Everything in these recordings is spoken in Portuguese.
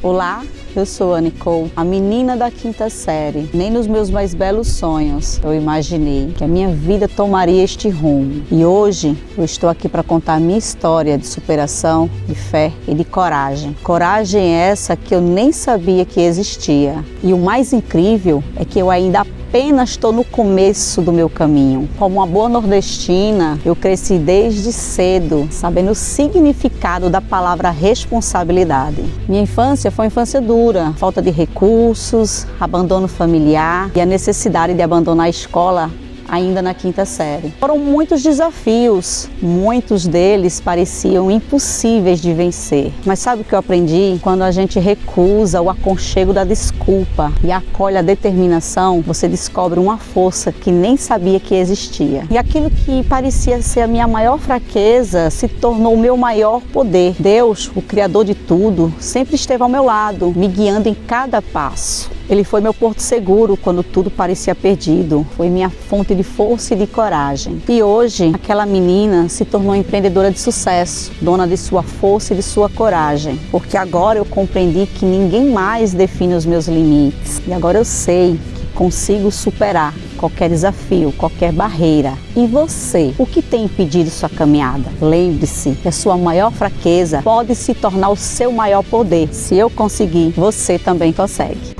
Olá, eu sou a Nicole, a menina da quinta série. Nem nos meus mais belos sonhos eu imaginei que a minha vida tomaria este rumo. E hoje eu estou aqui para contar a minha história de superação, de fé e de coragem. Coragem essa que eu nem sabia que existia. E o mais incrível é que eu ainda apenas estou no começo do meu caminho. Como uma boa nordestina, eu cresci desde cedo, sabendo o significado da palavra responsabilidade. Minha infância foi uma infância dura, falta de recursos, abandono familiar e a necessidade de abandonar a escola ainda na quinta série. Foram muitos desafios, muitos deles pareciam impossíveis de vencer. Mas sabe o que eu aprendi? Quando a gente recusa o aconchego da desculpa e acolhe a determinação, você descobre uma força que nem sabia que existia. E aquilo que parecia ser a minha maior fraqueza se tornou o meu maior poder. Deus, o Criador de tudo, sempre esteve ao meu lado, me guiando em cada passo. Ele foi meu porto seguro quando tudo parecia perdido. Foi minha fonte de força e de coragem. E hoje, aquela menina se tornou empreendedora de sucesso, dona de sua força e de sua coragem. Porque agora eu compreendi que ninguém mais define os meus limites. E agora eu sei que consigo superar qualquer desafio, qualquer barreira. E você, o que tem impedido sua caminhada? Lembre-se que a sua maior fraqueza pode se tornar o seu maior poder. Se eu conseguir, você também consegue.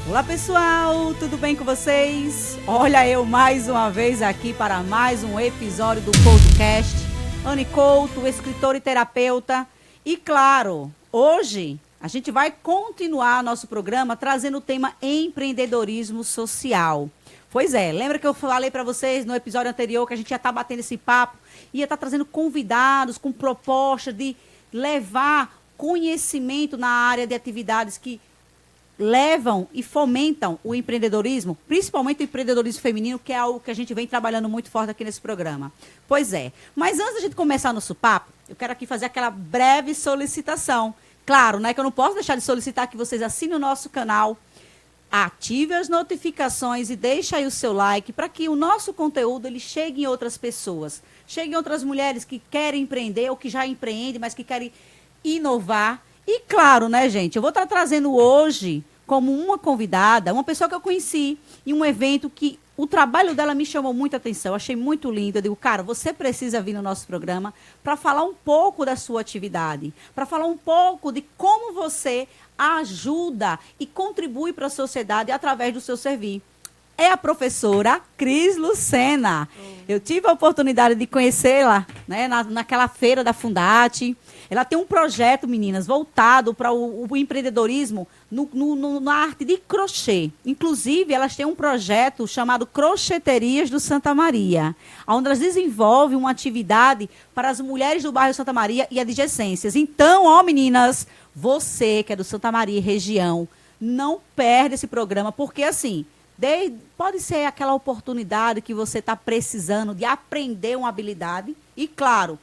Olá pessoal, tudo bem com vocês? Olha eu mais uma vez aqui para mais um episódio do podcast Anne Couto, escritora e terapeuta. E claro, hoje a gente vai continuar nosso programa trazendo o tema empreendedorismo social. Pois é, lembra que eu falei para vocês no episódio anterior que a gente ia estar batendo esse papo, ia estar trazendo convidados com proposta de levar conhecimento na área de atividades que levam e fomentam o empreendedorismo, principalmente o empreendedorismo feminino, que é algo que a gente vem trabalhando muito forte aqui nesse programa. Pois é, mas antes da gente começar nosso papo, eu quero aqui fazer aquela breve solicitação. Claro, né, que eu não posso deixar de solicitar que vocês assinem o nosso canal, ative as notificações e deixe aí o seu like para que o nosso conteúdo ele chegue em outras pessoas, chegue em outras mulheres que querem empreender ou que já empreendem, mas que querem inovar. E claro, né, gente, eu vou estar trazendo hoje como uma convidada, uma pessoa que eu conheci em um evento que o trabalho dela me chamou muita atenção, eu achei muito lindo. Eu digo, cara, você precisa vir no nosso programa para falar um pouco da sua atividade, para falar um pouco de como você ajuda e contribui para a sociedade através do seu servir. É a professora Cris Lucena. Eu tive a oportunidade de conhecê-la, né, naquela feira da Fundate. Ela tem um projeto, meninas, voltado para o empreendedorismo na arte de crochê. Inclusive, elas têm um projeto chamado Crocheterias do Santa Maria, onde elas desenvolvem uma atividade para as mulheres do bairro Santa Maria e adjacências. Então, ó, meninas, você que é do Santa Maria e região, não perde esse programa, porque assim, pode ser aquela oportunidade que você está precisando de aprender uma habilidade e, claro,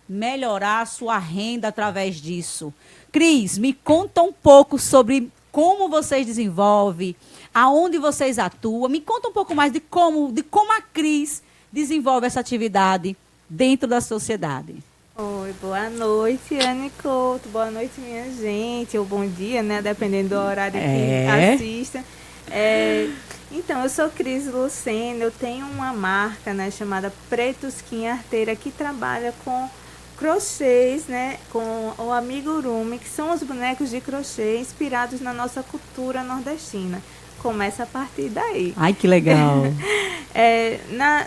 melhorar a sua renda através disso. Cris, me conta um pouco sobre como vocês desenvolvem, aonde vocês atuam. Me conta um pouco mais de como a Cris desenvolve essa atividade dentro da sociedade. Oi, boa noite, Anne Couto. Boa noite, minha gente. Ou bom dia, né? Dependendo do horário que assista. Então, eu sou Cris Lucena. Eu tenho uma marca, né, chamada Preto Skin Arteira, que trabalha com crochês, né, com o amigurumi, que são os bonecos de crochê inspirados na nossa cultura nordestina. Começa a partir daí. Ai, que legal!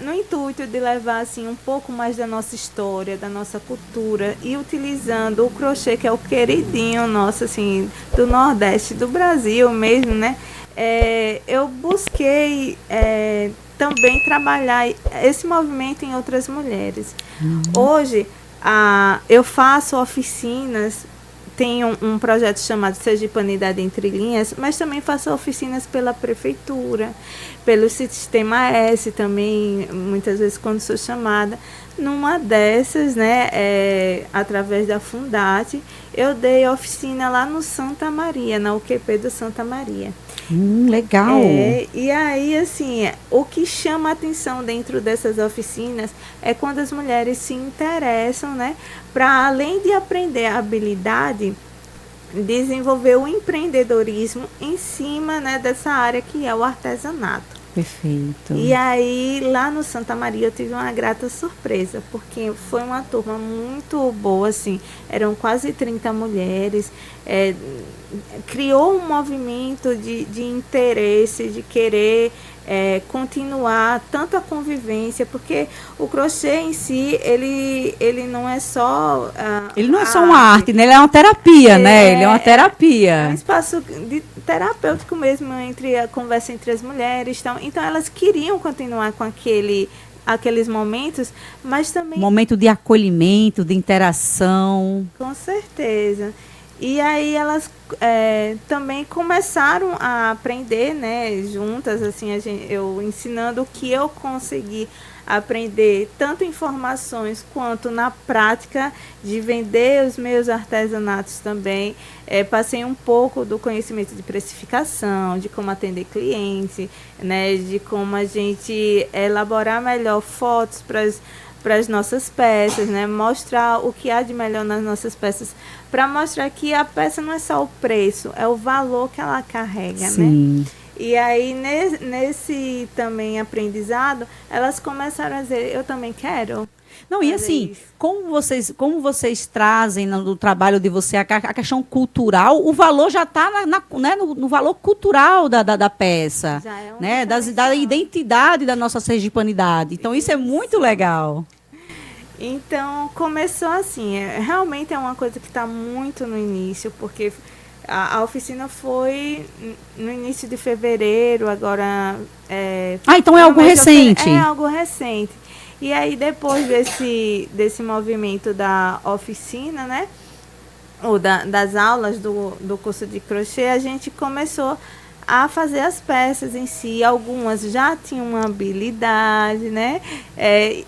No intuito de levar assim, um pouco mais da nossa história, da nossa cultura, e utilizando o crochê, que é o queridinho nosso, assim, do Nordeste, do Brasil mesmo, né? Eu busquei também trabalhar esse movimento em outras mulheres. Hoje, eu faço oficinas, tenho um projeto chamado Sergipanidade Entre Linhas, mas também faço oficinas pela prefeitura, pelo Sistema S também, muitas vezes quando sou chamada. Numa dessas, né, através da Fundate, eu dei oficina lá no Santa Maria, na UQP do Santa Maria. Legal. E aí, assim, o que chama a atenção dentro dessas oficinas é quando as mulheres se interessam, né, para além de aprender a habilidade, desenvolver o empreendedorismo em cima, né, dessa área que é o artesanato. Perfeito. E aí, lá no Santa Maria, eu tive uma grata surpresa, porque foi uma turma muito boa, assim, eram quase 30 mulheres, criou um movimento de interesse, de querer continuar tanto a convivência, porque o crochê em si, ele não é só... ele não é só uma arte, né? Ele é uma terapia, né? Ele é uma terapia. É um espaço terapêutico mesmo, entre a conversa entre as mulheres. Então elas queriam continuar com aqueles momentos, mas também... Momento de acolhimento, de interação. Com certeza. E aí elas também começaram a aprender, né, juntas, assim, eu ensinando o que eu consegui aprender, tanto informações quanto na prática de vender os meus artesanatos também. Passei um pouco do conhecimento de precificação, de como atender cliente, né, de como a gente elaborar melhor fotos para as nossas peças, né? Mostrar o que há de melhor nas nossas peças, para mostrar que a peça não é só o preço, é o valor que ela carrega, Sim. né? E aí, nesse também aprendizado, elas começaram a dizer, eu também quero. Não, e assim, como vocês trazem no trabalho de você a questão cultural, o valor já está né, no valor cultural da peça, Já é um né, da diferencial. identidade da nossa sergipanidade. Então, isso é muito legal. Então, começou assim, realmente é uma coisa que está muito no início, porque a oficina foi no início de fevereiro, agora... então é algo recente. É algo recente. E aí, depois desse movimento da oficina, né, ou das aulas do curso de crochê, a gente começou a fazer as peças em si. Algumas já tinham uma habilidade, né,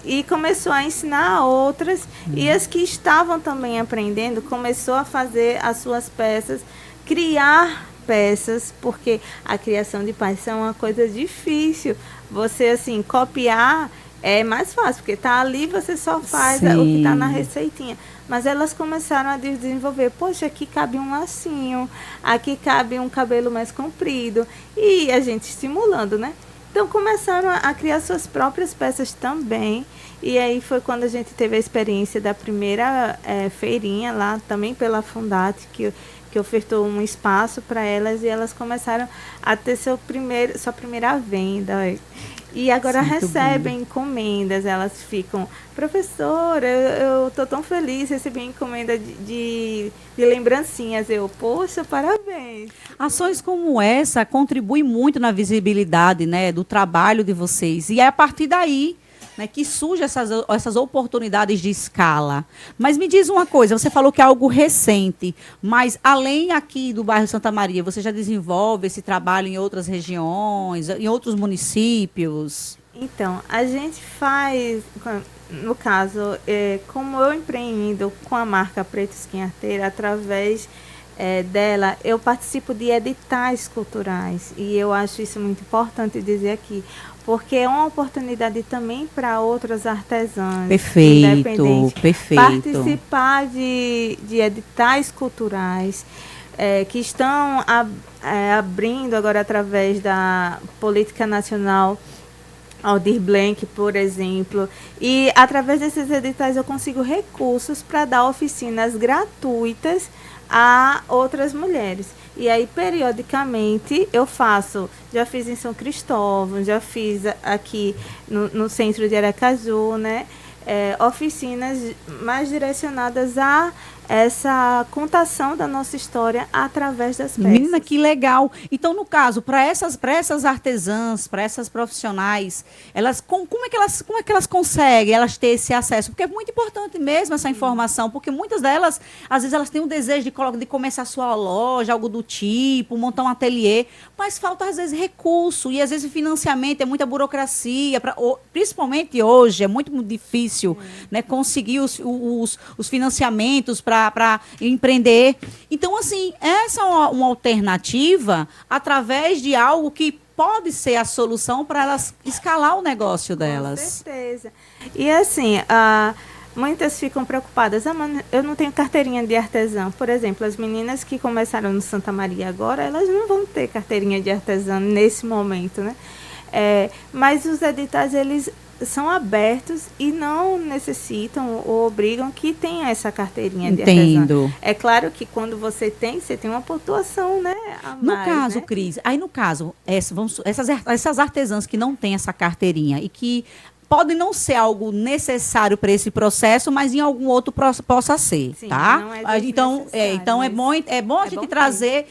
e começou a ensinar outras. E as que estavam também aprendendo, começou a fazer as suas peças, criar peças, porque a criação de peças é uma coisa difícil. Você, assim, copiar... é mais fácil, porque está ali, você só faz o que está na receitinha. Mas elas começaram a desenvolver, poxa, aqui cabe um lacinho, aqui cabe um cabelo mais comprido. E a gente estimulando, né? Então começaram a criar suas próprias peças também. E aí foi quando a gente teve a experiência da primeira feirinha lá, também pela Fundate, que ofertou um espaço para elas, e elas começaram a ter sua primeira venda. E agora recebem encomendas, elas ficam, professora, eu estou tão feliz, recebi encomenda de lembrancinhas. Poxa, parabéns. Ações como essa contribuem muito na visibilidade, né, do trabalho de vocês. E é a partir daí, né, que surgem essas oportunidades de escala. Mas me diz uma coisa, você falou que é algo recente, mas além aqui do bairro Santa Maria, você já desenvolve esse trabalho em outras regiões, em outros municípios? Então, a gente faz, no caso, como eu empreendo com a marca Preto Skin Arteira, através dela, eu participo de editais culturais, e eu acho isso muito importante dizer aqui, porque é uma oportunidade também para outras artesãs independentes participar de editais culturais que estão abrindo agora através da Política Nacional Aldir Blanc, por exemplo, e através desses editais eu consigo recursos para dar oficinas gratuitas a outras mulheres. E aí, periodicamente, eu já fiz em São Cristóvão, já fiz aqui no centro de Aracaju, né, oficinas mais direcionadas a essa contação da nossa história através das peças. Menina, que legal. Então, no caso, para essas artesãs, para essas profissionais, elas como é que elas conseguem elas ter esse acesso? Porque é muito importante mesmo essa informação, porque muitas delas, às vezes, elas têm o desejo de começar a sua loja, algo do tipo, montar um ateliê, mas falta, às vezes, recurso, e às vezes financiamento, é muita burocracia, principalmente hoje, é muito difícil, né, conseguir os financiamentos para empreender. Então, assim, essa é uma alternativa através de algo que pode ser a solução para elas escalar o negócio delas. Com certeza. E assim, muitas ficam preocupadas. Mas eu não tenho carteirinha de artesã. Por exemplo, as meninas que começaram no Santa Maria agora, elas não vão ter carteirinha de artesã nesse momento, né? Mas os editais, eles são abertos e não necessitam ou obrigam que tenha essa carteirinha de artesã. Entendo. É claro que quando você tem uma pontuação, né? A No mais, caso, né? Cris, aí no caso, essas artesãs que não têm essa carteirinha e que podem não ser algo necessário para esse processo, mas em algum outro possa ser, Sim, tá? não é Então, desnecessário, é bom a gente bom trazer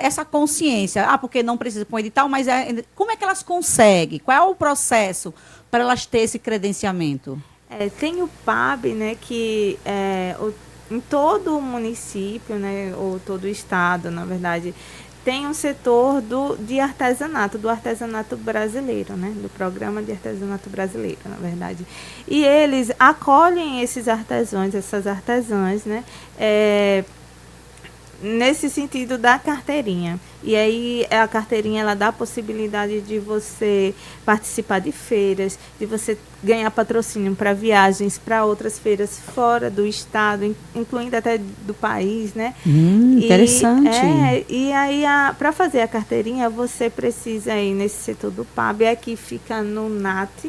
essa consciência. Porque não precisa pôr edital, mas como é que elas conseguem? Qual é o processo para elas terem esse credenciamento? Tem o PAB, né, que em todo o município, né, ou todo o estado, na verdade, tem um setor de artesanato, do artesanato brasileiro, né, do programa de artesanato brasileiro, na verdade. E eles acolhem esses artesãos, essas artesãs, né, nesse sentido da carteirinha. E aí a carteirinha, ela dá a possibilidade de você participar de feiras, de você ganhar patrocínio para viagens para outras feiras fora do estado, incluindo até do país, né? Interessante. E aí para fazer a carteirinha, você precisa ir nesse setor do PAB, aqui fica no NAT,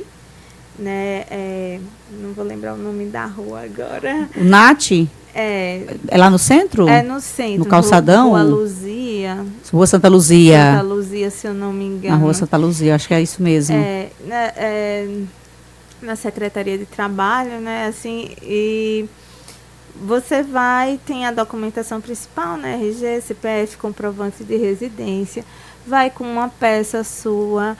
né? Não vou lembrar o nome da rua agora. O NAT? É lá no centro? É no centro. No Calçadão? Rua Luzia. Rua Santa Luzia. Santa Luzia, se eu não me engano. Na Rua Santa Luzia, acho que é isso mesmo. Na Secretaria de Trabalho, né? Assim, e você tem a documentação principal, né? RG, CPF, comprovante de residência. Vai com uma peça sua.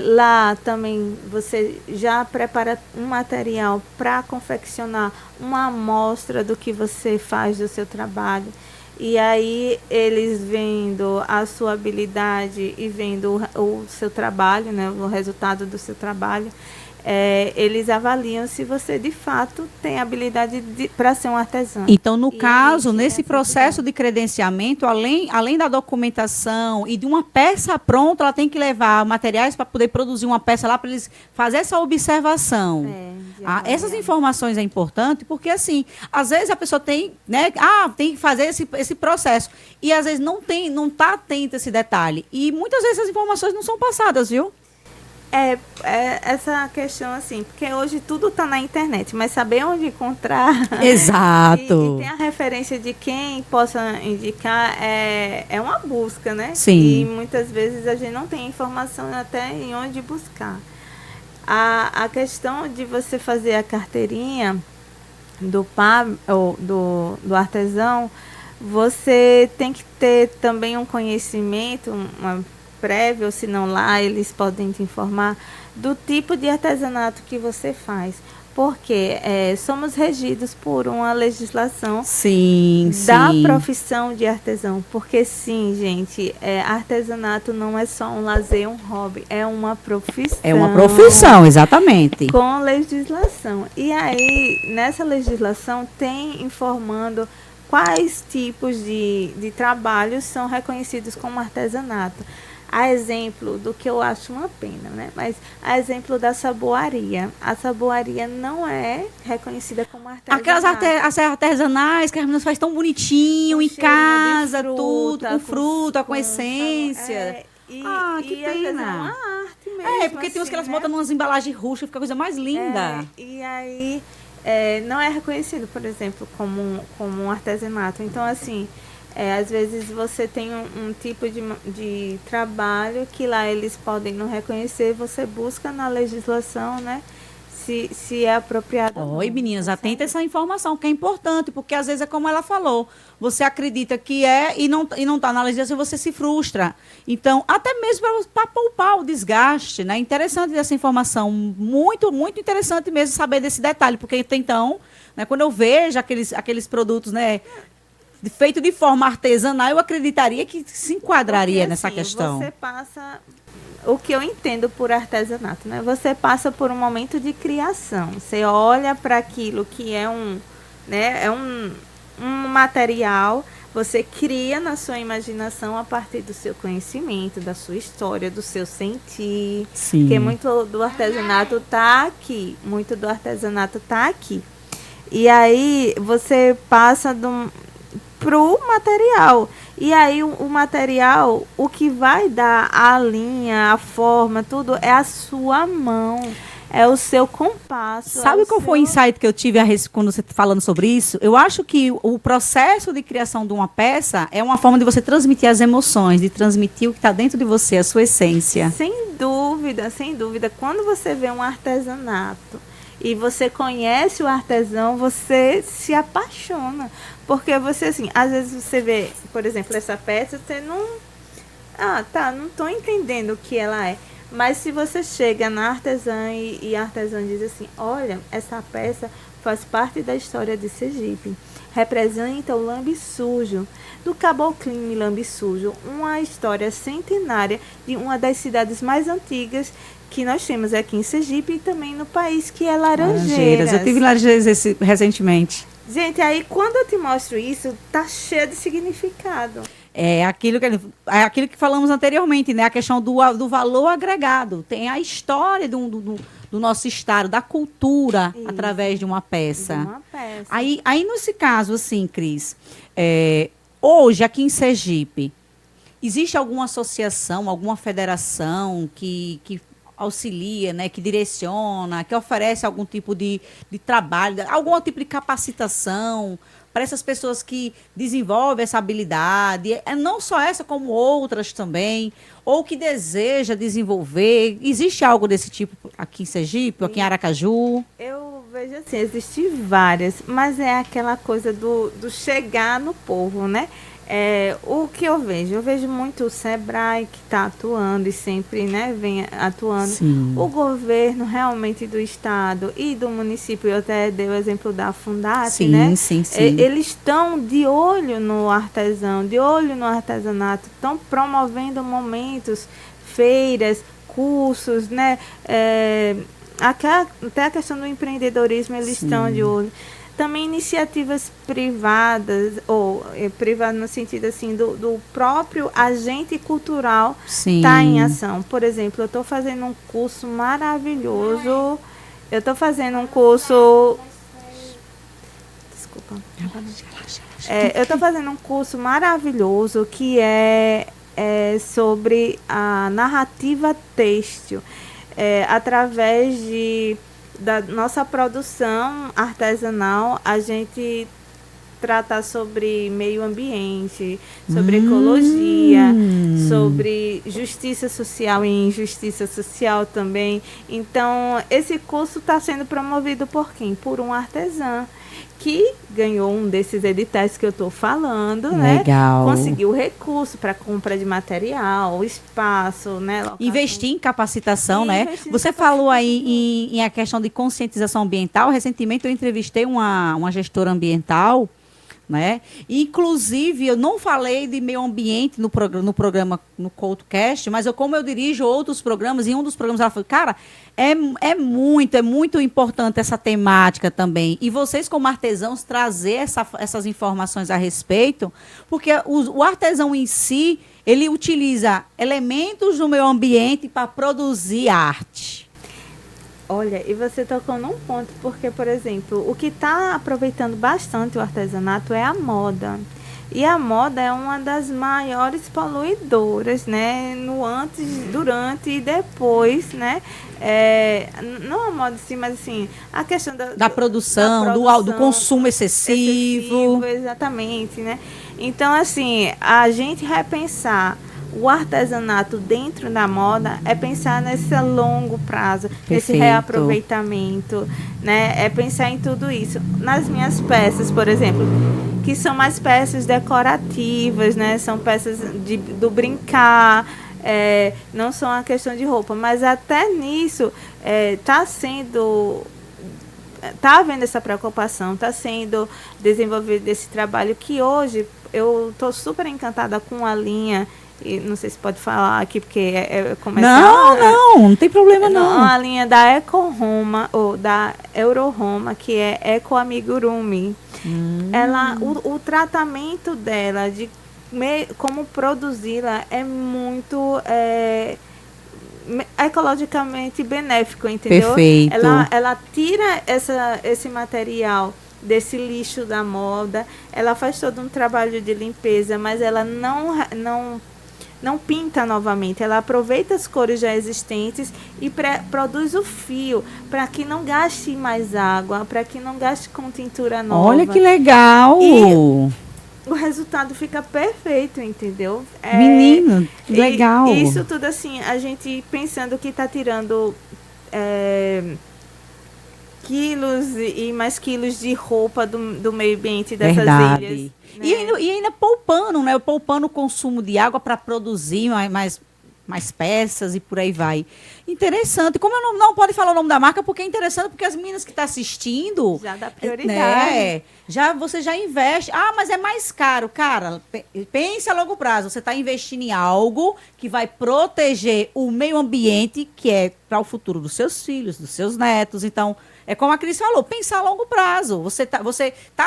Lá também você já prepara um material para confeccionar uma amostra do que você faz do seu trabalho, e aí eles vendo a sua habilidade e vendo o seu trabalho, né, o resultado do seu trabalho, eles avaliam se você de fato tem habilidade para ser um artesão. Então, no caso, nesse processo de credenciamento, além da documentação e de uma peça pronta, ela tem que levar materiais para poder produzir uma peça lá, para eles fazer essa observação. Essas informações é importante, porque assim, às vezes a pessoa tem, né, tem que fazer esse processo, e às vezes não está atenta a esse detalhe, e muitas vezes essas informações não são passadas, viu? Essa questão, assim, porque hoje tudo está na internet, mas saber onde encontrar. Exato. E tem a referência de quem possa indicar, é uma busca, né? Sim. E muitas vezes a gente não tem informação até em onde buscar. A questão de você fazer a carteirinha do PAB, ou do artesão, você tem que ter também um conhecimento, uma prévio, se não lá, eles podem te informar do tipo de artesanato que você faz. Porque somos regidos por uma legislação da profissão de artesão. Porque sim, gente, artesanato não é só um lazer, um hobby, é uma profissão. É uma profissão, exatamente. Com legislação. E aí, nessa legislação, tem informando quais tipos de trabalhos são reconhecidos como artesanato. A exemplo do que eu acho uma pena, né? Mas a exemplo da saboaria. A saboaria não é reconhecida como artesanato. Aquelas artesanais que as meninas fazem tão bonitinho, em casa, fruta, tudo, com fruta, com essência. Que pena. É uma arte mesmo. Porque tem uns que elas né? botam umas embalagens rústicas, fica a coisa mais linda. E aí não é reconhecido, por exemplo, como um artesanato. Então, assim, às vezes você tem um tipo de trabalho que lá eles podem não reconhecer, você busca na legislação, né, se é apropriado. Oi, meninas, atenta essa informação, que é importante, porque às vezes é como ela falou, você acredita que é e não está na legislação, você se frustra. Então, até mesmo para poupar o desgaste, né? Interessante essa informação, muito, muito interessante mesmo saber desse detalhe, porque então, né, quando eu vejo aqueles produtos, né, feito de forma artesanal, eu acreditaria que se enquadraria porque, nessa assim, questão. Você passa, o que eu entendo por artesanato, né? Você passa por um momento de criação. Você olha para aquilo que é um material, você cria na sua imaginação a partir do seu conhecimento, da sua história, do seu sentir. Sim. Porque muito do artesanato está aqui. E aí você passa pro material. E aí o material, o que vai dar a linha, a forma, tudo, é a sua mão. É o seu compasso. Sabe qual foi o insight que eu tive quando você falando sobre isso? Eu acho que o processo de criação de uma peça é uma forma de você transmitir as emoções, de transmitir o que está dentro de você, a sua essência. Sem dúvida, sem dúvida. Quando você vê um artesanato e você conhece o artesão, você se apaixona. Porque você, assim, às vezes você vê, por exemplo, essa peça, você não... não estou entendendo o que ela é. Mas se você chega na artesã e a artesã diz assim, olha, essa peça faz parte da história de Sergipe. Representa o lambe sujo, do Caboclinho e Lambe Sujo, uma história centenária de uma das cidades mais antigas que nós temos aqui em Sergipe e também no país, que é Laranjeiras. Eu tive Laranjeiras recentemente. Gente, aí quando eu te mostro isso, tá cheio de significado. É aquilo que falamos anteriormente, né? A questão do valor agregado. Tem a história do nosso estado, da cultura, isso, através de uma peça. Aí nesse caso, assim, Cris, hoje, aqui em Sergipe, existe alguma associação, alguma federação que auxilia, né, que direciona, que oferece algum tipo de trabalho, algum tipo de capacitação para essas pessoas que desenvolvem essa habilidade, não só essa, como outras também, ou que deseja desenvolver? Existe algo desse tipo aqui em Sergipe, aqui em Aracaju? Eu vejo assim, existem várias, mas é aquela coisa do chegar no povo, né? O que eu vejo muito o Sebrae, que está atuando e sempre, né, vem atuando. Sim. O governo realmente do estado e do município, eu até dei o exemplo da Fundap, sim, né? Sim. Eles estão de olho no artesão, de olho no artesanato, estão promovendo momentos, feiras, cursos, né? Até a questão do empreendedorismo, eles estão de olho. Também iniciativas privadas, ou privado no sentido assim, do próprio agente cultural está em ação. Por exemplo, eu estou fazendo um curso maravilhoso. Eu estou fazendo um curso... Desculpa. Eu estou fazendo um curso maravilhoso que é sobre a narrativa têxtil. Através da nossa produção artesanal, a gente trata sobre meio ambiente, sobre ecologia, sobre justiça social e injustiça social também. Então, esse curso está sendo promovido por quem? Por um artesão que ganhou um desses editais que eu estou falando, Legal. Né? Conseguiu recurso para compra de material, espaço, né? Investir em capacitação, né? Você falou aí em a questão de conscientização ambiental. Recentemente eu entrevistei uma gestora ambiental, né? Inclusive, eu não falei de meio ambiente no programa, no CoutoCast, mas como eu dirijo outros programas, e um dos programas ela falou, cara, é muito importante essa temática também. E vocês, como artesãos, trazer essas informações a respeito, porque o artesão em si, ele utiliza elementos do meio ambiente para produzir arte. Olha, e você tocou num ponto, porque, por exemplo, o que está aproveitando bastante o artesanato é a moda. E a moda é uma das maiores poluidoras, né? No antes, durante e depois, né? Não a moda em si, mas assim, a questão da produção, do consumo excessivo. Exatamente, né? Então, assim, a gente repensar o artesanato dentro da moda é pensar nesse longo prazo, nesse Perfeito. reaproveitamento, né? É pensar em tudo isso. Nas minhas peças, por exemplo, que são mais peças decorativas, né? São peças do brincar, não são a questão de roupa, mas até nisso está havendo essa preocupação, está sendo desenvolvido esse trabalho que hoje eu estou super encantada com a linha, e não sei se pode falar aqui porque é comercial. Não tem problema não. A linha da Eco Roma, ou da Euro Roma, que é Eco Amigurumi. O tratamento dela, de como produzi-la, é muito ecologicamente benéfico, entendeu? Perfeito. Ela tira esse material desse lixo da moda, ela faz todo um trabalho de limpeza, mas ela não pinta novamente, ela aproveita as cores já existentes e produz o fio para que não gaste mais água, para que não gaste com tintura nova. Olha que legal! E o resultado fica perfeito, entendeu? Menino, legal! Isso tudo assim, a gente pensando que está tirando quilos e mais quilos de roupa do meio ambiente dessas ilhas. Né? E ainda poupando, né? Poupando o consumo de água para produzir mais peças e por aí vai. Interessante. Como eu não pode falar o nome da marca, porque é interessante, porque as meninas que estão assistindo... Já dá prioridade. Né, você já investe. Ah, mas é mais caro. Cara, pense a longo prazo. Você está investindo em algo que vai proteger o meio ambiente, que é para o futuro dos seus filhos, dos seus netos. Então, é como a Cris falou, pensar a longo prazo. Você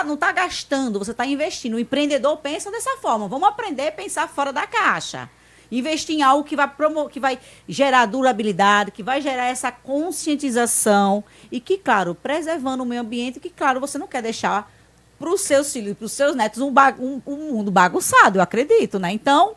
não está gastando, você está investindo. O empreendedor pensa dessa forma. Vamos aprender a pensar fora da caixa. Investir em algo que vai gerar durabilidade, que vai gerar essa conscientização e que, claro, preservando o meio ambiente, que, claro, você não quer deixar para os seus filhos, para os seus netos, um mundo bagunçado, eu acredito, né? Então,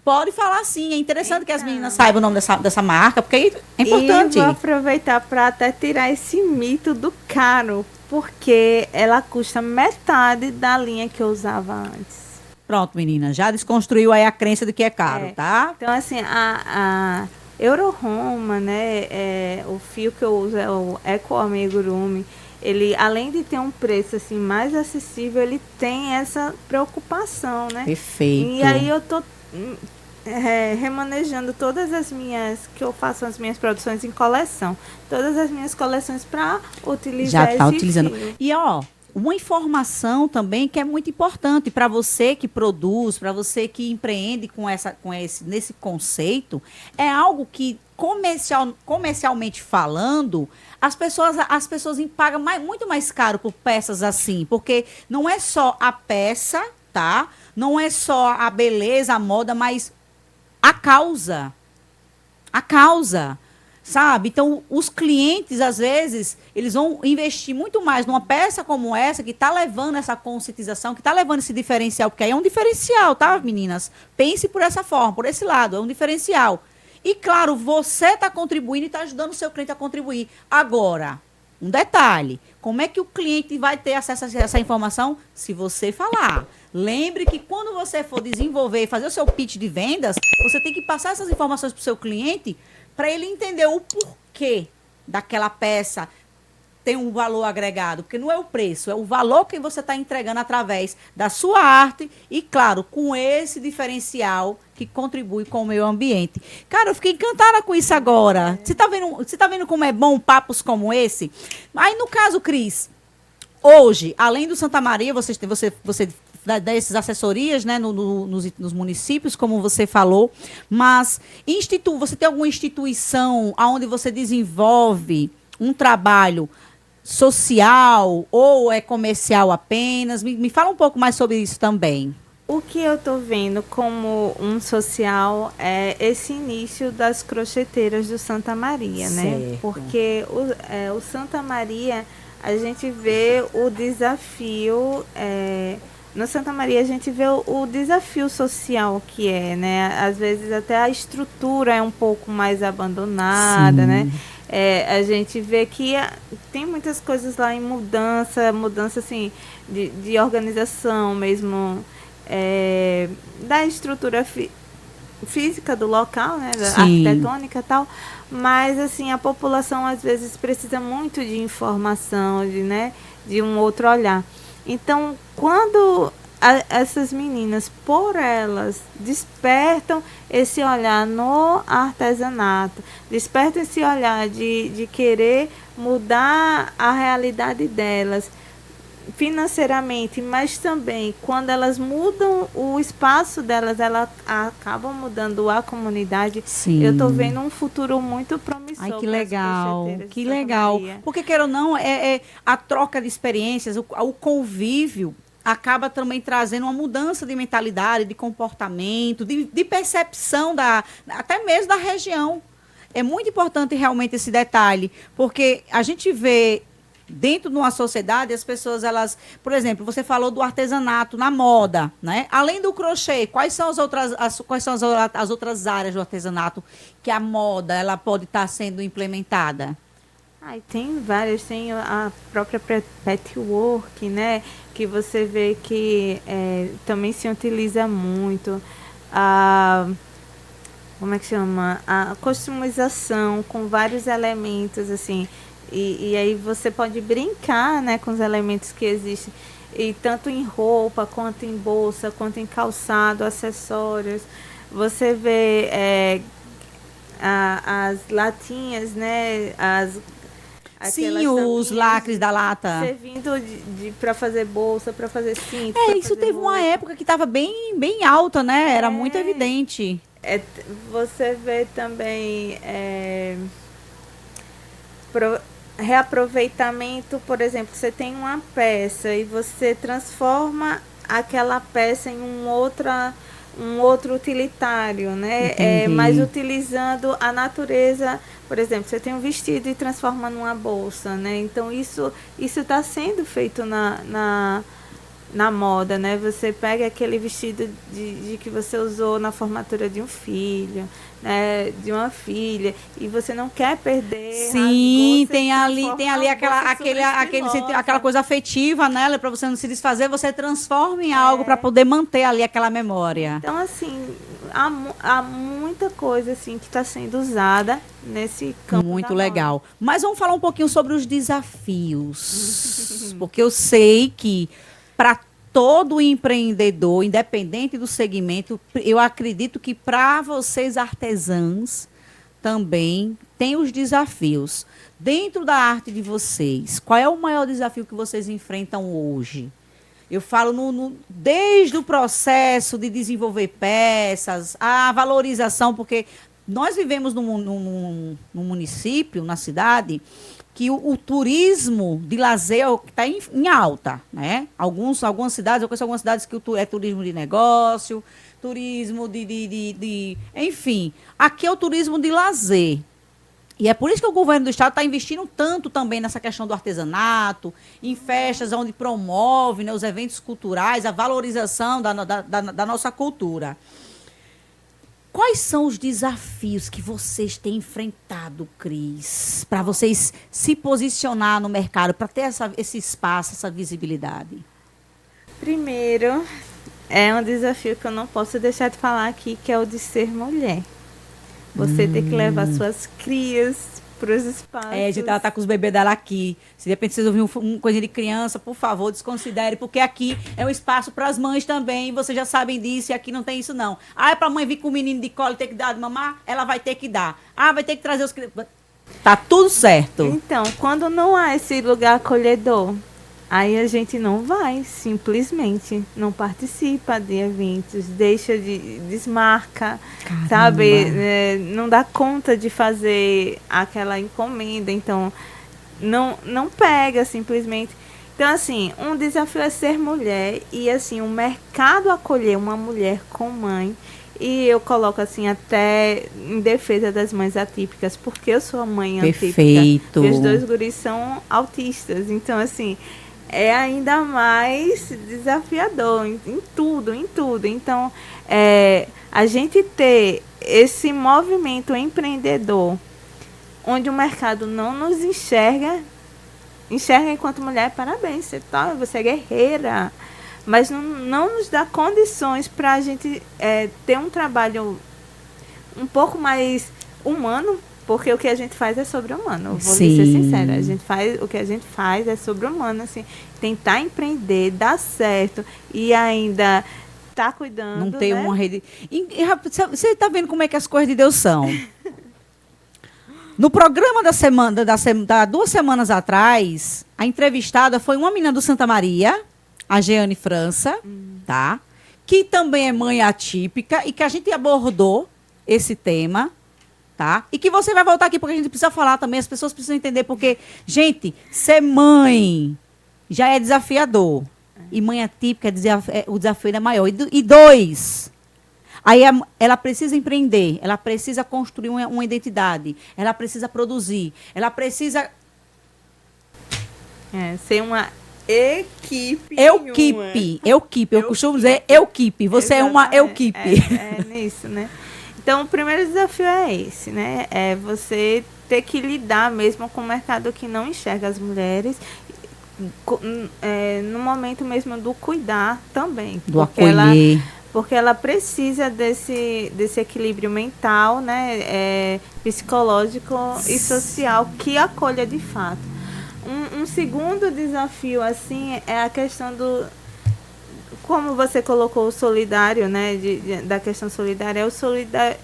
pode falar sim. É interessante que as meninas saibam o nome dessa marca, porque é importante. E eu vou aproveitar para até tirar esse mito do caro, porque ela custa metade da linha que eu usava antes. Pronto, menina, já desconstruiu aí a crença de que é caro, tá? Então, assim, a Euro Roma, né, o fio que eu uso é o Eco Amigurumi. Ele, além de ter um preço, assim, mais acessível, ele tem essa preocupação, né? Perfeito. E aí eu tô remanejando todas as minhas, que eu faço as minhas produções em coleção, todas as minhas coleções para utilizar já tá esse utilizando. fio. E, uma informação também que é muito importante para você que produz, para você que empreende nesse conceito, é algo que comercialmente falando, as pessoas pagam muito mais caro por peças assim, porque não é só a peça, tá? Não é só a beleza, a moda, mas a causa. A causa. Sabe? Então, os clientes, às vezes, eles vão investir muito mais numa peça como essa, que está levando essa conscientização, que está levando esse diferencial, porque aí é um diferencial, tá, meninas? Pense por essa forma, por esse lado, é um diferencial. E, claro, você está contribuindo e está ajudando o seu cliente a contribuir. Agora, um detalhe, como é que o cliente vai ter acesso a essa informação? Se você falar. Lembre que quando você for desenvolver e fazer o seu pitch de vendas, você tem que passar essas informações para o seu cliente para ele entender o porquê daquela peça tem um valor agregado. Porque não é o preço, é o valor que você está entregando através da sua arte e, claro, com esse diferencial que contribui com o meio ambiente. Cara, eu fiquei encantada com isso agora. Você tá vendo como é bom papos como esse? Aí, no caso, Cris, hoje, além do Santa Maria, você dá essas assessorias, né, nos municípios, como você falou, mas você tem alguma instituição onde você desenvolve um trabalho social ou é comercial apenas? Me fala um pouco mais sobre isso também. O que eu estou vendo como um social é esse início das crocheteiras do Santa Maria, certo, né? Porque o Santa Maria, a gente vê o desafio... no Santa Maria a gente vê o desafio social que é, né? Às vezes até a estrutura é um pouco mais abandonada, sim, né? A gente vê que tem muitas coisas lá em mudança assim, de organização mesmo, da estrutura física do local, né, da Sim. arquitetônica e tal, mas assim a população às vezes precisa muito de informação, de um outro olhar. Então, quando essas meninas, por elas, despertam esse olhar no artesanato, despertam esse olhar de querer mudar a realidade delas financeiramente, mas também quando elas mudam o espaço delas, elas acabam mudando a comunidade. Sim. Eu estou vendo um futuro muito promissor. Ai, que para as legal, crocheteiras de que Santa legal. Maria. Porque, queira ou não, a troca de experiências, o convívio acaba também trazendo uma mudança de mentalidade, de comportamento, de percepção até mesmo da região. É muito importante realmente esse detalhe, porque a gente vê dentro de uma sociedade, as pessoas, elas, por exemplo, você falou do artesanato na moda, né? Além do crochê, quais são as outras áreas do artesanato que a moda ela pode estar sendo implementada? Ai, tem várias, tem a própria patchwork, né? Que você vê que também se utiliza muito. Como é que chama? A customização com vários elementos, assim. E aí você pode brincar, né, com os elementos que existem. E tanto em roupa, quanto em bolsa, quanto em calçado, acessórios. Você vê as latinhas, né? Sim, os lacres da lata. Servindo para fazer bolsa, para fazer cinto. Isso teve uma época que estava bem, bem alta, né? Era muito evidente. Você vê também reaproveitamento, por exemplo, você tem uma peça e você transforma aquela peça em um outro utilitário, né? Mas utilizando a natureza. Por exemplo, você tem um vestido e transforma numa bolsa, né? Então isso está sendo feito na moda, né? Você pega aquele vestido de que você usou na formatura de um filho, né? De uma filha, e você não quer perder. Sim, tem ali aquela coisa afetiva, né? Para você não se desfazer, você transforma em algo para poder manter ali aquela memória. Então, assim, há muita coisa assim que está sendo usada nesse campo. Muito legal. Mas vamos falar um pouquinho sobre os desafios. Porque eu sei que para todo empreendedor, independente do segmento, eu acredito que para vocês artesãs também tem os desafios. Dentro da arte de vocês, qual é o maior desafio que vocês enfrentam hoje? Eu falo desde o processo de desenvolver peças, a valorização, porque nós vivemos num município, na cidade, que o turismo de lazer está em alta, né? Algumas cidades, eu conheço algumas cidades que é turismo de negócio, turismo enfim, aqui é o turismo de lazer. E é por isso que o governo do estado está investindo tanto também nessa questão do artesanato, em festas onde promove, né, os eventos culturais, a valorização da nossa cultura. Quais são os desafios que vocês têm enfrentado, Cris, para vocês se posicionar no mercado, para ter esse espaço, essa visibilidade? Primeiro, é um desafio que eu não posso deixar de falar aqui, que é o de ser mulher. Você tem que levar suas crias para os espaços. A gente tá com os bebês dela aqui. Se de repente vocês ouvirem uma coisinha de criança, por favor, desconsidere, porque aqui é um espaço para as mães também. Vocês já sabem disso e aqui não tem isso, não. É para a mãe vir com o menino de colo e ter que dar de mamar? Ela vai ter que dar. Vai ter que trazer os crianças. Tá tudo certo. Então, quando não há esse lugar acolhedor, aí a gente não vai, simplesmente não participa de eventos, desmarca, Caramba. sabe? Não dá conta de fazer aquela encomenda, então não pega simplesmente. Então, assim, um desafio é ser mulher e, assim, o mercado acolher uma mulher com mãe. E eu coloco assim até em defesa das mães atípicas, porque eu sou a mãe Perfeito. atípica. E os 2 guris são autistas, então assim é ainda mais desafiador em tudo. Então, a gente ter esse movimento empreendedor, onde o mercado não nos enxerga enquanto mulher, parabéns, você é guerreira, mas não nos dá condições para a gente ter um trabalho um pouco mais humano, porque o que a gente faz é sobre-humano. Vou Sim. lhe ser sincera, o que a gente faz é sobre-humano, assim, tentar empreender, dar certo e ainda tá cuidando, Não tem né? uma rede. Você está vendo como é que as coisas de Deus são? No programa da semana, da 2 semanas atrás, a entrevistada foi uma menina do Santa Maria, a Jeane França, tá? Que também é mãe atípica e que a gente abordou esse tema, tá? E que você vai voltar aqui porque a gente precisa falar também, as pessoas precisam entender, porque, gente, ser mãe já é desafiador. E mãe atípica, o desafio ainda é maior. E 2, aí ela precisa empreender, ela precisa construir uma identidade, ela precisa produzir, ela precisa... Ser uma equipe. Eu costumo dizer equipe. Você é uma equipe. É nisso, né? Então, o primeiro desafio é esse, né? É você ter que lidar mesmo com o mercado que não enxerga as mulheres, no momento mesmo do cuidar também. Do acolher. Porque ela precisa desse equilíbrio mental, né? Psicológico e social que acolha de fato. Um segundo desafio, assim, é a questão do... Como você colocou o solidário, né? Da questão solidária, é o solidário...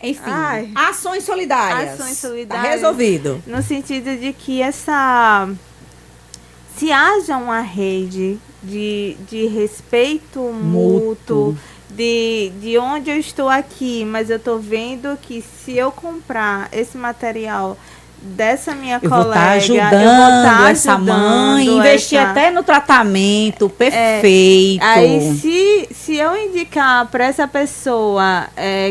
Enfim, Ai. ações solidárias. Ações solidárias. Tá resolvido. No sentido de que se haja uma rede de respeito mútuo, de onde eu estou aqui, mas eu estou vendo que se eu comprar esse material dessa minha colega, eu vou tá estar ajudando essa mãe, investir até no tratamento perfeito. Aí, se eu indicar para essa pessoa,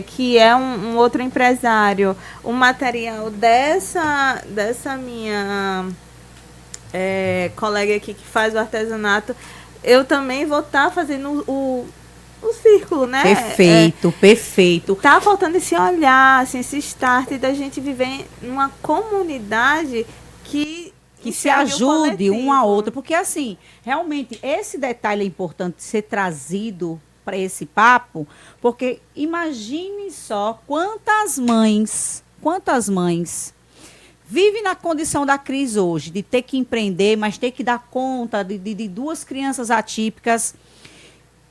que é um outro empresário, o material dessa minha colega aqui que faz o artesanato, eu também vou estar fazendo o círculo, né? Perfeito. Tá faltando esse olhar, assim, esse start da gente viver numa comunidade que se ajude um a outro. Porque, assim, realmente, esse detalhe é importante ser trazido para esse papo, porque imagine só quantas mães vivem na condição da crise hoje, de ter que empreender, mas ter que dar conta de 2 crianças atípicas.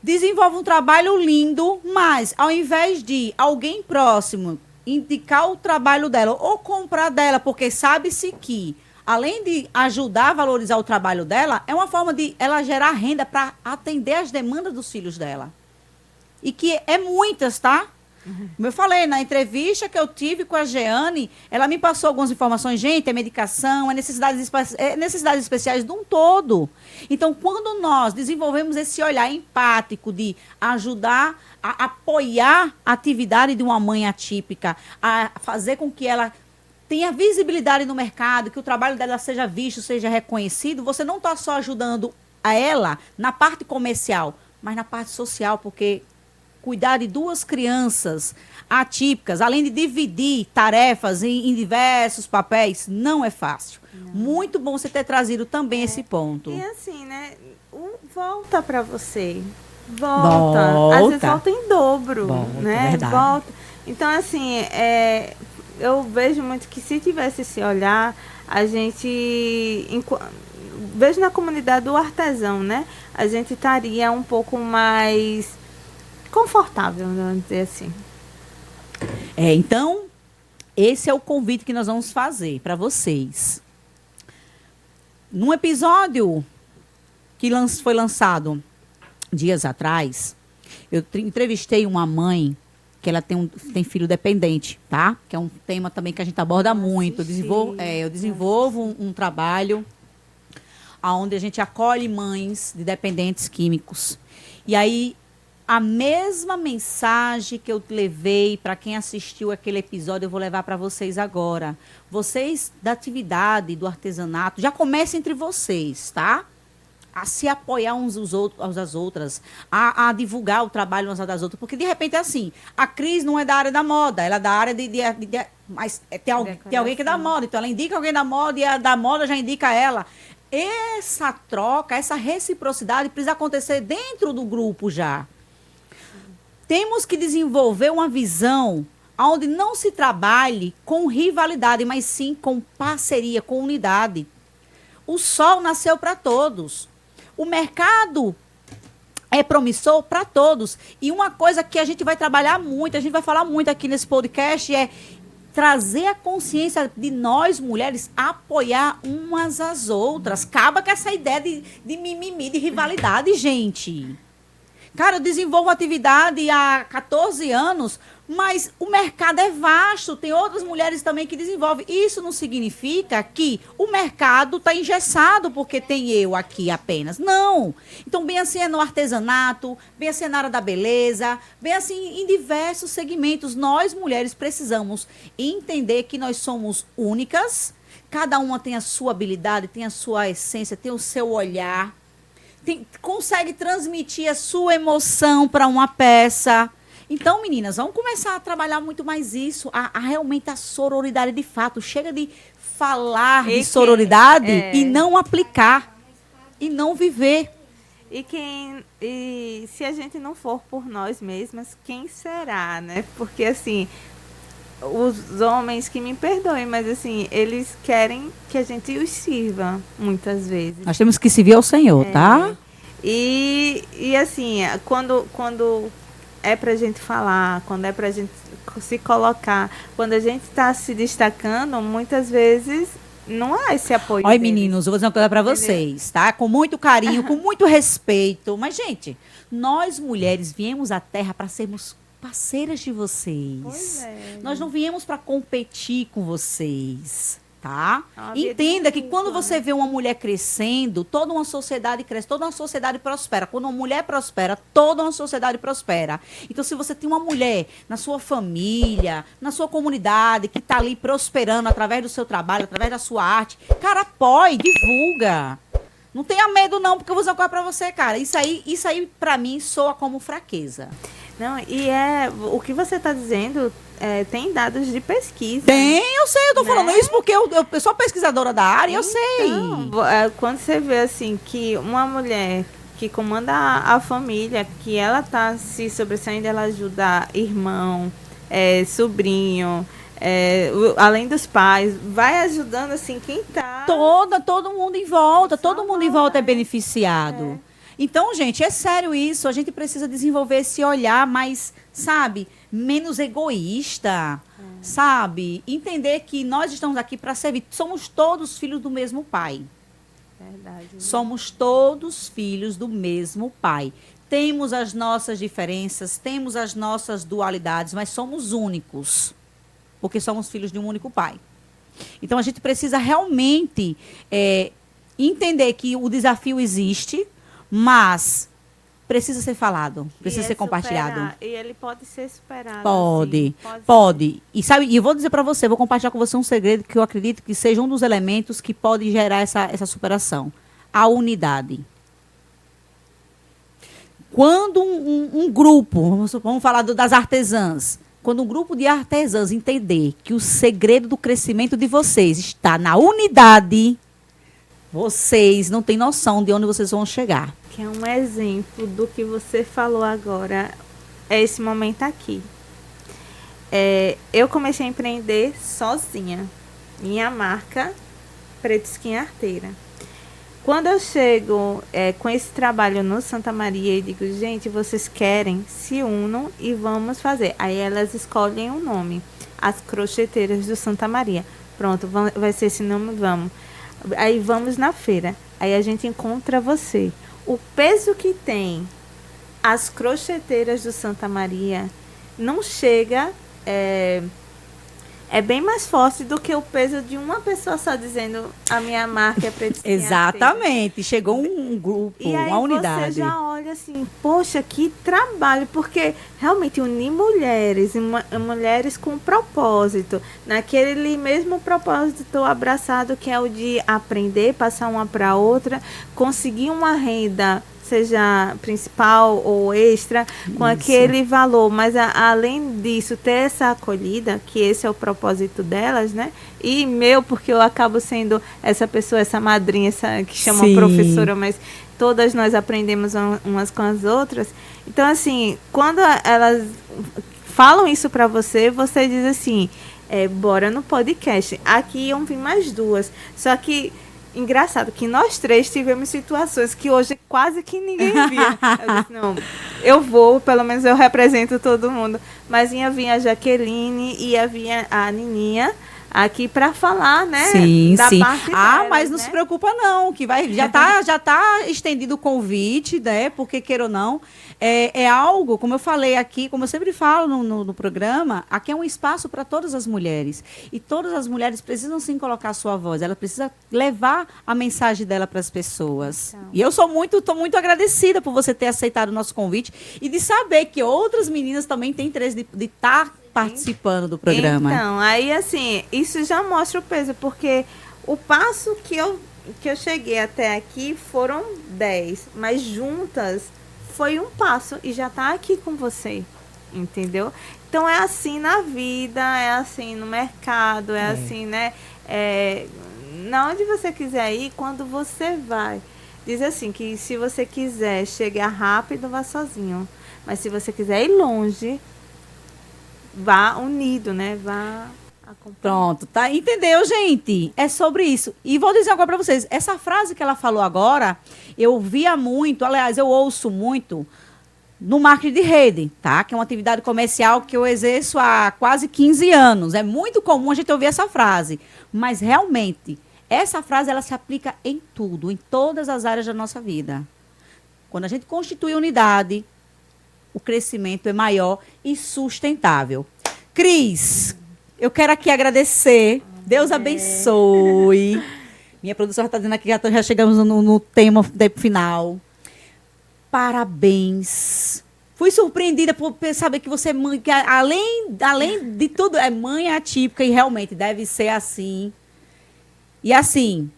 Desenvolve um trabalho lindo, mas ao invés de alguém próximo indicar o trabalho dela ou comprar dela, porque sabe-se que, além de ajudar a valorizar o trabalho dela, é uma forma de ela gerar renda para atender as demandas dos filhos dela. E que é muitas, tá? Como eu falei, na entrevista que eu tive com a Jeane, ela me passou algumas informações. Gente, é medicação, é necessidades especiais de um todo. Então, quando nós desenvolvemos esse olhar empático de ajudar a apoiar a atividade de uma mãe atípica, a fazer com que ela tenha visibilidade no mercado, que o trabalho dela seja visto, seja reconhecido, você não está só ajudando a ela na parte comercial, mas na parte social, porque cuidar de 2 crianças atípicas, além de dividir tarefas em diversos papéis, não é fácil. Não. Muito bom você ter trazido também esse ponto. E assim, né? Volta para você. Volta. Às vezes volta em dobro, né? Verdade. Volta. Então, assim, eu vejo muito que se tivesse esse olhar, a gente... Vejo na comunidade do artesão, né? A gente estaria um pouco mais confortável, vamos dizer assim. Então, esse é o convite que nós vamos fazer para vocês. Num episódio que foi lançado dias atrás, eu entrevistei uma mãe que ela tem filho dependente, tá? Que é um tema também que a gente aborda muito. Eu desenvolvo um trabalho onde a gente acolhe mães de dependentes químicos. E aí, a mesma mensagem que eu levei para quem assistiu aquele episódio, eu vou levar para vocês agora. Vocês da atividade, do artesanato, já comecem entre vocês, tá? A se apoiar uns às outras, a divulgar o trabalho umas das outras. Porque, de repente, é assim, a Cris não é da área da moda, ela é da área mas tem alguém que é da moda, então ela indica alguém da moda e a da moda já indica ela. Essa troca, essa reciprocidade precisa acontecer dentro do grupo já. Temos que desenvolver uma visão onde não se trabalhe com rivalidade, mas sim com parceria, com unidade. O sol nasceu para todos. O mercado é promissor para todos. E uma coisa que a gente vai trabalhar muito, a gente vai falar muito aqui nesse podcast, é trazer a consciência de nós, mulheres, apoiar umas às outras. Acaba com essa ideia de mimimi, de rivalidade, gente. Cara, eu desenvolvo atividade há 14 anos, mas o mercado é vasto, tem outras mulheres também que desenvolvem. Isso não significa que o mercado está engessado porque tem eu aqui apenas. Não. Então, bem assim é no artesanato, bem assim é na área da beleza, bem assim em diversos segmentos. Nós, mulheres, precisamos entender que nós somos únicas, cada uma tem a sua habilidade, tem a sua essência, tem o seu olhar. Consegue transmitir a sua emoção para uma peça. Então, meninas, vamos começar a trabalhar muito mais isso, realmente a sororidade de fato. Chega de falar de sororidade e não aplicar, e não viver. E se a gente não for por nós mesmas, quem será, né? Porque, assim, os homens que me perdoem, mas, assim, eles querem que a gente os sirva, muitas vezes. Nós temos que servir ao Senhor, tá? E assim, quando é pra gente falar, quando é pra gente se colocar, quando a gente tá se destacando, muitas vezes não há esse apoio. Olha, meninos, eu vou dizer uma coisa pra vocês, tá? Com muito carinho, com muito respeito. Mas, gente, nós mulheres viemos à Terra para sermos parceiras de vocês. Pois é. Nós não viemos para competir com vocês, tá? Entenda que quando você vê uma mulher crescendo, toda uma sociedade cresce, toda uma sociedade prospera. Quando uma mulher prospera, toda uma sociedade prospera. Então, se você tem uma mulher na sua família, na sua comunidade, que está ali prosperando através do seu trabalho, através da sua arte, cara, apoie, divulga. Não tenha medo não, porque eu vou dizer uma coisa pra você, cara. Isso aí pra mim soa como fraqueza. Não, e o que você está dizendo, tem dados de pesquisa. Tem, eu sei, eu tô falando isso porque eu sou pesquisadora da área, eu sei. Quando você vê, assim, que uma mulher que comanda a família, que ela tá se sobressaindo, ela ajuda irmão, sobrinho, além dos pais, vai ajudando, assim, quem tá... Todo mundo em volta, todo mundo em volta é beneficiado. Então, gente, é sério isso. A gente precisa desenvolver esse olhar mais, sabe, menos egoísta, sabe? Entender que nós estamos aqui para servir. Somos todos filhos do mesmo pai. Verdade. Somos todos filhos do mesmo pai. Temos as nossas diferenças, temos as nossas dualidades, mas somos únicos, porque somos filhos de um único pai. Então, a gente precisa realmente entender que o desafio existe, mas precisa ser falado, precisa ser compartilhado. E ele pode ser superado. Pode, assim, pode. E sabe, e eu vou dizer para você, vou compartilhar com você um segredo que eu acredito que seja um dos elementos que pode gerar essa superação. A unidade. Quando um grupo, vamos falar das artesãs, quando um grupo de artesãs entender que o segredo do crescimento de vocês está na unidade, vocês não têm noção de onde vocês vão chegar. Que é um exemplo do que você falou agora, é esse momento aqui. Eu comecei a empreender sozinha. Minha marca, Preto Skin Arteira. Quando eu chego com esse trabalho no Santa Maria e digo, gente, vocês querem, se unam e vamos fazer. Aí elas escolhem um nome, as Crocheteiras do Santa Maria. Pronto, vai ser esse nome, vamos. Aí vamos na feira, aí a gente encontra você. O peso que tem as Crocheteiras do Santa Maria não chega, é bem mais forte do que o peso de uma pessoa só dizendo a minha marca é Preto Skin Arteira. Exatamente, chegou um grupo, e aí uma unidade. Você já olha assim, poxa, que trabalho, porque realmente unir mulheres, mulheres com propósito, naquele mesmo propósito abraçado que é o de aprender, passar uma para outra, conseguir uma renda, seja principal ou extra, com aquele valor, mas além disso, ter essa acolhida, que esse é o propósito delas, né? E meu, porque eu acabo sendo essa pessoa, essa madrinha, essa que chama professora, mas todas nós aprendemos umas com as outras. Então, assim, quando elas falam isso para você, você diz assim, bora no podcast. Aqui iam vir mais duas. Só que, engraçado, que nós três tivemos situações que hoje quase que ninguém via. Eu disse, não, eu vou, pelo menos eu represento todo mundo. Mas ia vir a Jaqueline e ia vir a Nininha aqui para falar, né? Sim, da sim. parte Mas delas, não né? se preocupa não, que já tá estendido o convite, né? Porque queira ou não, é algo, como eu falei aqui, como eu sempre falo no programa, aqui é um espaço para todas as mulheres. E todas as mulheres precisam sim colocar a sua voz, ela precisa levar a mensagem dela para as pessoas. Então. E eu tô muito agradecida por você ter aceitado o nosso convite e de saber que outras meninas também têm interesse de estar participando do programa. Então, aí assim, isso já mostra o peso, porque o passo que eu cheguei até aqui foram 10, mas juntas foi um passo e já tá aqui com você, entendeu? Então é assim na vida, é assim no mercado, é assim, né? Na onde você quiser ir, quando você vai. Diz assim, que se você quiser chegar rápido, vá sozinho. Mas se você quiser ir longe, vá unido, né? Vá acompanhando. Pronto, tá? Entendeu, gente? É sobre isso. E vou dizer agora pra vocês, essa frase que ela falou agora, eu via muito, aliás, eu ouço muito no marketing de rede, tá? Que é uma atividade comercial que eu exerço há quase 15 anos. É muito comum a gente ouvir essa frase. Mas, realmente, essa frase, ela se aplica em tudo, em todas as áreas da nossa vida. Quando a gente constitui unidade, o crescimento é maior e sustentável. Cris, eu quero aqui agradecer. Deus abençoe. Minha produção já está dizendo aqui que já chegamos no tema final. Parabéns. Fui surpreendida por saber que você é mãe, que além de tudo, é mãe atípica e realmente deve ser assim. E assim,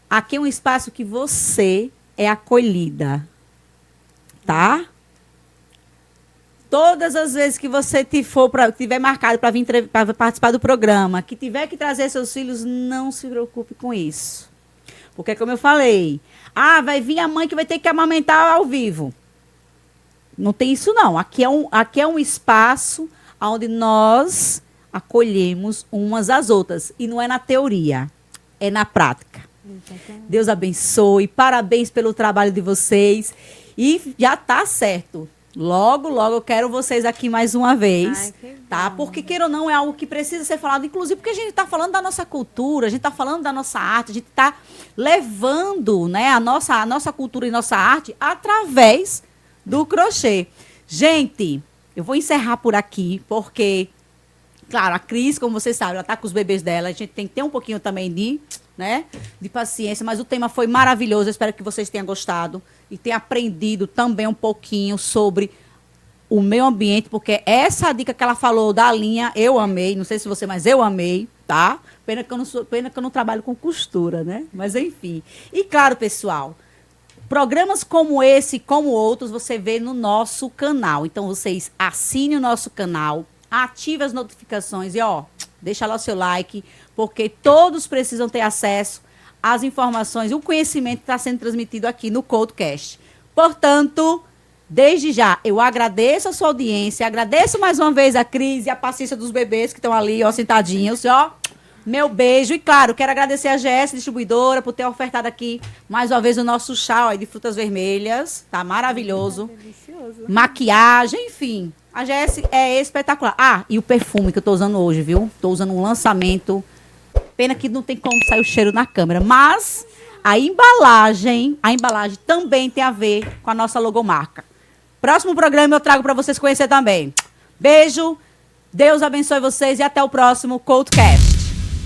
aqui é um espaço que você é acolhida. Tá? Todas as vezes que você tiver marcado para vir para participar do programa, que tiver que trazer seus filhos, não se preocupe com isso. Porque, como eu falei, vai vir a mãe que vai ter que amamentar ao vivo. Não tem isso, não. Aqui é um espaço onde nós acolhemos umas às outras. E não é na teoria, é na prática. Exatamente. Deus abençoe, parabéns pelo trabalho de vocês. E já está certo. Logo, logo eu quero vocês aqui mais uma vez, Ai, que tá? bom. Porque, queira ou não, é algo que precisa ser falado, inclusive porque a gente está falando da nossa cultura, a gente está falando da nossa arte, a gente está levando, né, a nossa cultura e nossa arte através do crochê. Gente, eu vou encerrar por aqui, porque, claro, a Cris, como vocês sabem, ela está com os bebês dela, a gente tem que ter um pouquinho também de paciência, mas o tema foi maravilhoso, eu espero que vocês tenham gostado e tenham aprendido também um pouquinho sobre o meio ambiente, porque essa dica que ela falou da linha, eu amei, não sei se você, mas eu amei, tá? Pena que eu não trabalho com costura, né? Mas enfim. E claro, pessoal, programas como esse, como outros, você vê no nosso canal. Então, vocês assinem o nosso canal, ative as notificações e, deixa lá o seu like, porque todos precisam ter acesso às informações, o conhecimento que está sendo transmitido aqui no CoachCast. Portanto, desde já, eu agradeço a sua audiência, agradeço mais uma vez a Cris e a paciência dos bebês que estão ali, sentadinhos, meu beijo. E, claro, quero agradecer a GS Distribuidora por ter ofertado aqui, mais uma vez, o nosso chá de frutas vermelhas. Tá maravilhoso. Delicioso. Maquiagem, enfim. A GS é espetacular. E o perfume que eu tô usando hoje, viu? Tô usando um lançamento. Pena que não tem como sair o cheiro na câmera. Mas a embalagem também tem a ver com a nossa logomarca. Próximo programa eu trago para vocês conhecer também. Beijo, Deus abençoe vocês e até o próximo CoachCast.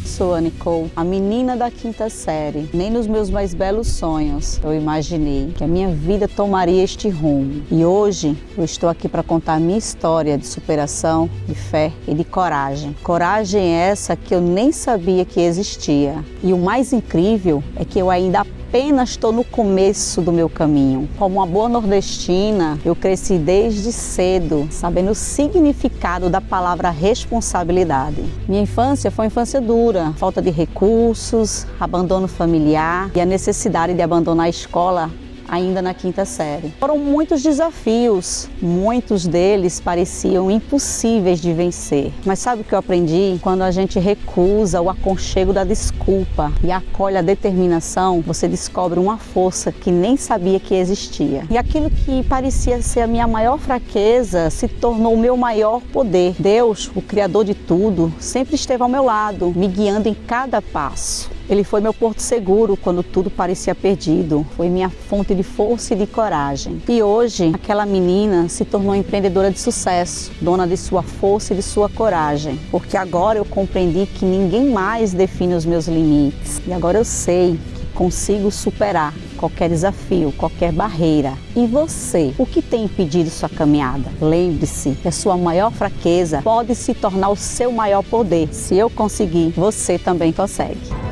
Sou a Nicole, a menina da quinta série. Nem nos meus mais belos sonhos eu imaginei que a minha vida tomaria este rumo. E hoje eu estou aqui para contar a minha história de superação, de fé e de coragem. Coragem essa que eu nem sabia que existia. E o mais incrível é que eu ainda apenas estou no começo do meu caminho. Como uma boa nordestina, eu cresci desde cedo, sabendo o significado da palavra responsabilidade. Minha infância foi uma infância dura, falta de recursos, abandono familiar e a necessidade de abandonar a escola ainda na quinta série. Foram muitos desafios, muitos deles pareciam impossíveis de vencer. Mas sabe o que eu aprendi? Quando a gente recusa o aconchego da desculpa e acolhe a determinação, você descobre uma força que nem sabia que existia. E aquilo que parecia ser a minha maior fraqueza se tornou o meu maior poder. Deus, o Criador de tudo, sempre esteve ao meu lado, me guiando em cada passo. Ele foi meu porto seguro quando tudo parecia perdido. Foi minha fonte de força e de coragem. E hoje, aquela menina se tornou empreendedora de sucesso, dona de sua força e de sua coragem. Porque agora eu compreendi que ninguém mais define os meus limites. E agora eu sei que consigo superar qualquer desafio, qualquer barreira. E você, o que tem impedido sua caminhada? Lembre-se que a sua maior fraqueza pode se tornar o seu maior poder. Se eu conseguir, você também consegue.